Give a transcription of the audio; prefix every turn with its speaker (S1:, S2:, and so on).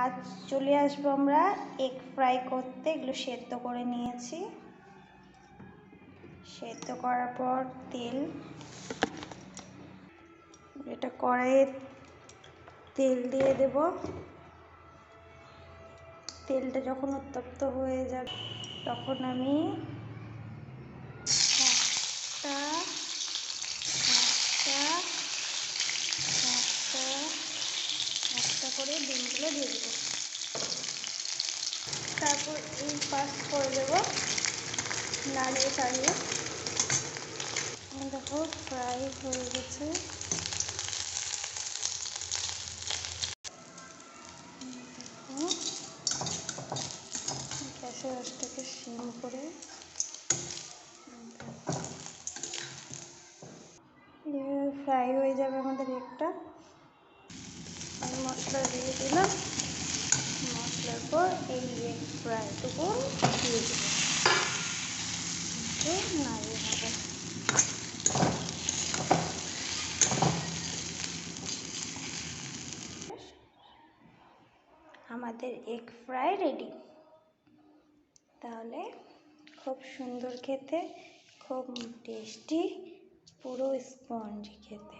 S1: আজ চলে আসবো আমরা এগ ফ্রাই করতে। এগুলো সেদ্ধ করে নিয়েছি। সেদ্ধ করার পর তেল, এটা কড়াইয়ে তেল দিয়ে দেব। তেলটা যখন উত্তপ্ত হয়ে যাবে তখন আমি একটা করে ডিমগুলো দিয়ে দেবো। তারপর এই পাশ করে দেবো, নাড়িয়ে চাড়িয়ে। দেখো ফ্রাই হয়ে গেছে। গ্যাসের আঁচটাকে সিম করে ফ্রাই হয়ে যাবে আমাদের একটা। আমি মশলা দিয়ে দিলাম। মশলার পর এই এগ ফ্রাইটুকু দিয়ে দেবো, নাড়িয়ে নেবো। আমাদের এগ ফ্রাই রেডি। তাহলে খুব সুন্দর খেতে, খুব টেস্টি, পুরো স্পঞ্জি খেতে।